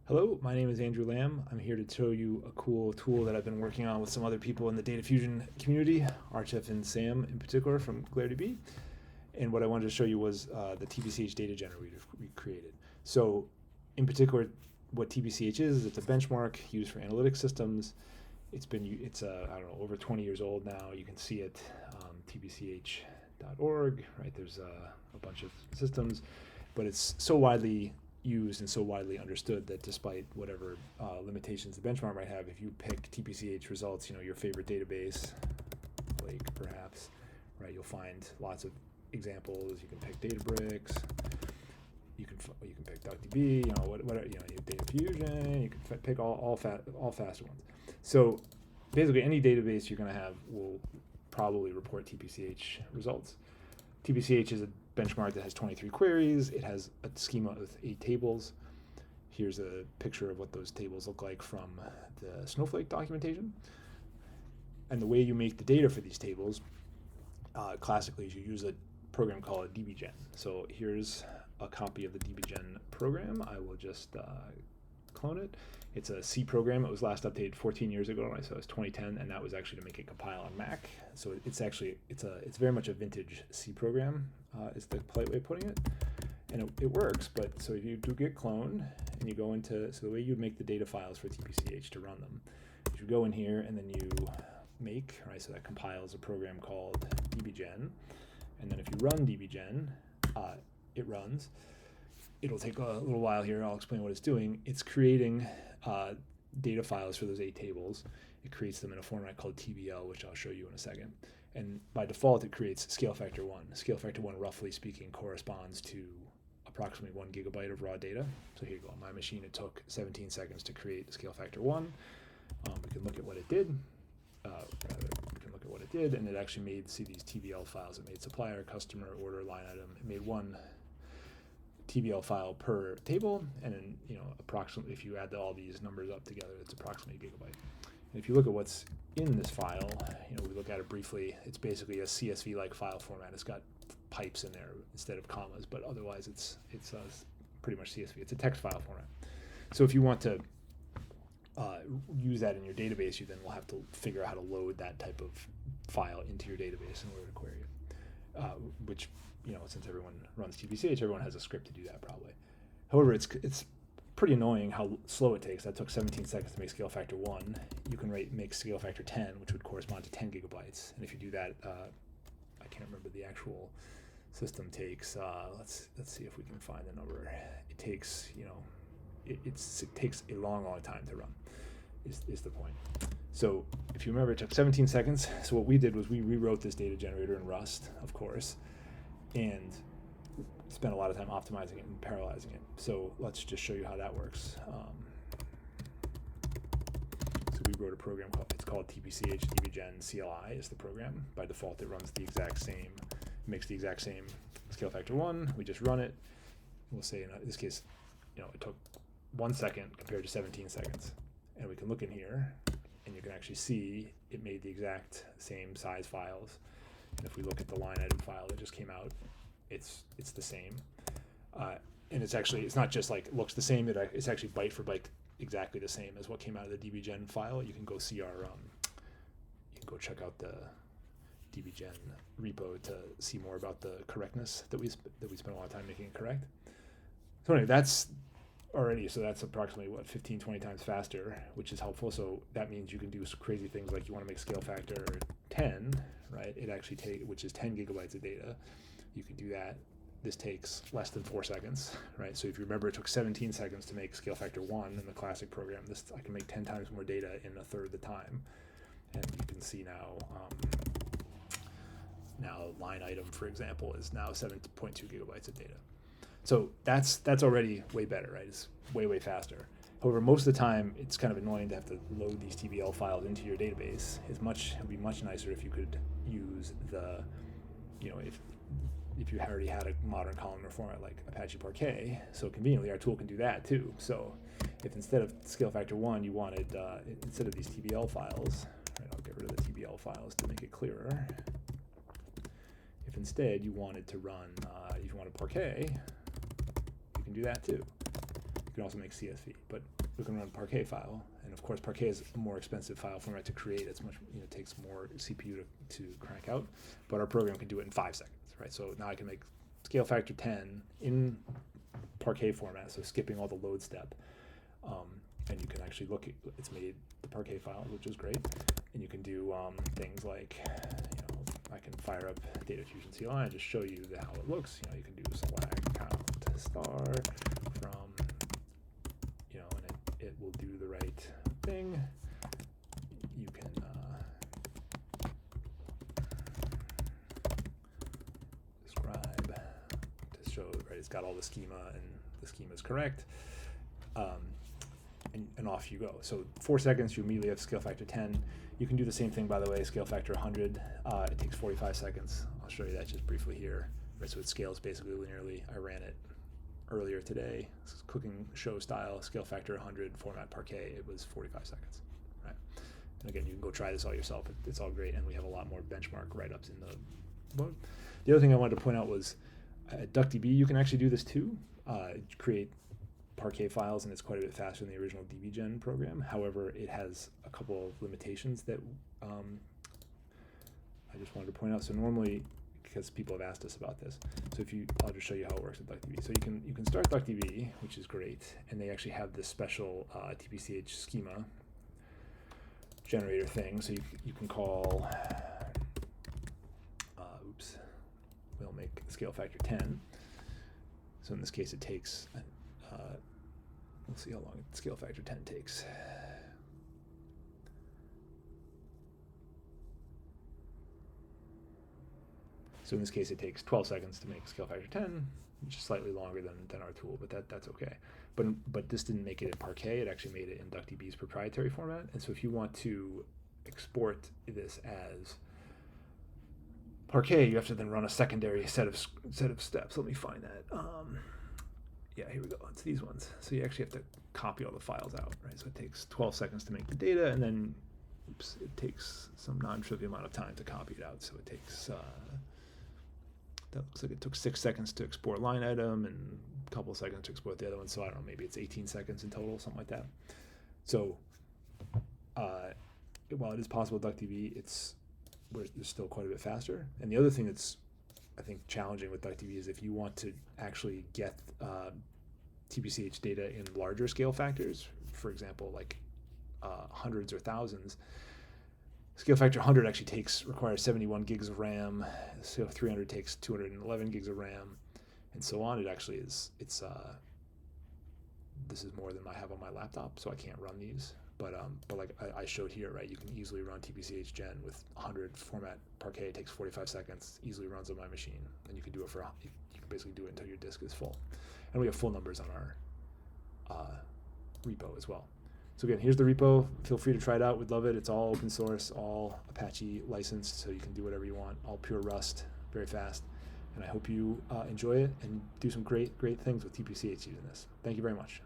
Hello, my name is Andrew Lamb. I'm here to show you a cool tool that I've been working on with some other people in the data fusion community, Archif and Sam in particular from DuckDB. And what I wanted to show you was the TPC-H Data Generator we created. So in particular, what TPC-H is it's a benchmark used for analytic systems. It's I don't know, over 20 years old now. You can see it, tpch.org, right? There's a bunch of systems, but it's so widely used and so widely understood that despite whatever limitations the benchmark might have, if you pick TPCH results, your favorite database, Lake perhaps, right, you'll find lots of examples. You can pick Databricks, you can pick DuckDB, whatever, you have Data Fusion, you can pick all faster ones. So basically any database you're going to have will probably report TPCH results. TPCH is a benchmark that has 23 queries. It has a schema with 8 tables. Here's a picture of what those tables look like from the Snowflake documentation. And the way you make the data for these tables, classically, is you use a program called a DBGEN. So here's a copy of the DBGEN program. I will just clone it. It's a C program. It was last updated 14 years ago, right? So it's 2010, and that was actually to make it compile on Mac. So it's very much a vintage C program, is the polite way of putting it. And it works, but so if you do git clone and you go into, so the way you'd make the data files for TPCH to run them, is you go in here and then you make, right? So that compiles a program called DBGEN. And then if you run DBGEN, it runs. It'll take a little while here. I'll explain what it's doing. It's creating data files for those 8 tables. It creates them in a format called TBL, which I'll show you in a second. And by default, it creates scale factor 1. Scale factor 1, roughly speaking, corresponds to approximately 1 gigabyte of raw data. So here you go. On my machine, it took 17 seconds to create scale factor 1. We can look at what it did. And it actually made, see these TBL files. It made supplier, customer, order, line item. It made one TBL file per table, and then approximately, if you add all these numbers up together, it's approximately a gigabyte. And if you look at what's in this file, we look at it briefly. It's basically a CSV-like file format. It's got pipes in there instead of commas, but otherwise it's pretty much CSV. It's a text file format. So if you want to use that in your database, you then will have to figure out how to load that type of file into your database in order to query it, which since everyone runs TPCH, everyone has a script to do that probably. However, it's pretty annoying how slow it takes. That took 17 seconds to make scale factor 1. You can make scale factor 10, which would correspond to 10 gigabytes. And if you do that, I can't remember the actual system takes. Let's see if we can find the number. It takes it takes a long time to run. Is the point. So if you remember, it took 17 seconds. So what we did was we rewrote this data generator in Rust, of course, and spent a lot of time optimizing it and parallelizing it. So let's just show you how that works. So we wrote a program called TPCH DBGEN CLI is the program. By default, it runs the exact same, makes the exact same scale factor 1. We just run it. We'll say in this case, it took 1 second compared to 17 seconds. And we can look in here, and you can actually see it made the exact same size files. And if we look at the line item file that just came out, it's the same. And it's not just like it looks the same. It's actually byte for byte exactly the same as what came out of the DBGEN file. You can go see you can go check out the DBGEN repo to see more about the correctness that we spent a lot of time making it correct. So anyway, that's approximately 15, 20 times faster, which is helpful. So that means you can do some crazy things like you want to make scale factor 10, right? It actually which is 10 gigabytes of data. You can do that. This takes less than 4 seconds, right? So if you remember, it took 17 seconds to make scale factor 1 in the classic program. I can make 10 times more data in a third the time. And you can see now line item, for example, is now 7.2 gigabytes of data. So that's already way better, right? It's way faster. However, most of the time, it's kind of annoying to have to load these TBL files into your database. It'd be much nicer if you could use the, if you already had a modern columnar format like Apache Parquet. So conveniently, our tool can do that too. So if instead of scale factor 1, you wanted, instead of these TBL files, right, I'll get rid of the TBL files to make it clearer. If instead you wanted to run, if you wanted Parquet, you can do that too. You can also make CSV, but we can run Parquet file, and of course Parquet is a more expensive file format to create. It's much, takes more CPU to crank out, but our program can do it in 5 seconds, right? So now I can make scale factor 10 in Parquet format, so skipping all the load step, and you can actually look at, it's made the Parquet file, which is great, and you can do things like, I can fire up Data Fusion CLI and just show you how it looks. You can do select count star from, and it will do the right thing. You can describe to show, right, it's got all the schema and the schema is correct. And off you go. So 4 seconds, you immediately have scale factor 10. You can do the same thing, by the way, scale factor 100. It takes 45 seconds. I'll show you that just briefly here. Right, so it scales basically linearly. I ran it earlier today, cooking show style, scale factor 100, format Parquet. It was 45 seconds. Right. And again, you can go try this all yourself. It's all great, and we have a lot more benchmark write-ups in the book. The other thing I wanted to point out was at DuckDB, you can actually do this too. Create Parquet files, and it's quite a bit faster than the original DBGEN program. However, it has a couple of limitations that I just wanted to point out. So normally, because people have asked us about this, so I'll just show you how it works with DuckDB. So you can start DuckDB, which is great, and they actually have this special TPCH schema generator thing. So you can call, we'll make scale factor 10. So in this case, it takes. We'll see how long scale factor 10 takes. So in this case, it takes 12 seconds to make scale factor 10, which is slightly longer than our tool, but that's okay. But this didn't make it in Parquet. It actually made it in DuckDB's proprietary format. And so if you want to export this as Parquet, you have to then run a secondary set of steps. Let me find that. Yeah, here we go. It's these ones. So you actually have to copy all the files out, right? So it takes 12 seconds to make the data, and then, it takes some non-trivial amount of time to copy it out. So it takes, that looks like it took 6 seconds to export line item and a couple of seconds to export the other one. So I don't know, maybe it's 18 seconds in total, something like that. So while it is possible with DuckDB, it's still quite a bit faster. And the other thing that's, I think, challenging with DuckDB is if you want to actually get TPCH data in larger scale factors, for example, like hundreds or thousands, scale factor 100 actually requires 71 gigs of RAM, so 300 takes 211 gigs of RAM, and so on. It actually is, this is more than I have on my laptop, so I can't run these. But like I showed here, right, you can easily run TPCH Gen with 100 format Parquet. It takes 45 seconds, easily runs on my machine, and you can do it you can basically do it until your disk is full. And we have full numbers on our repo as well. So again, here's the repo. Feel free to try it out. We'd love it. It's all open source, all Apache licensed, so you can do whatever you want. All pure Rust, very fast. And I hope you enjoy it and do some great things with TPCH using this. Thank you very much.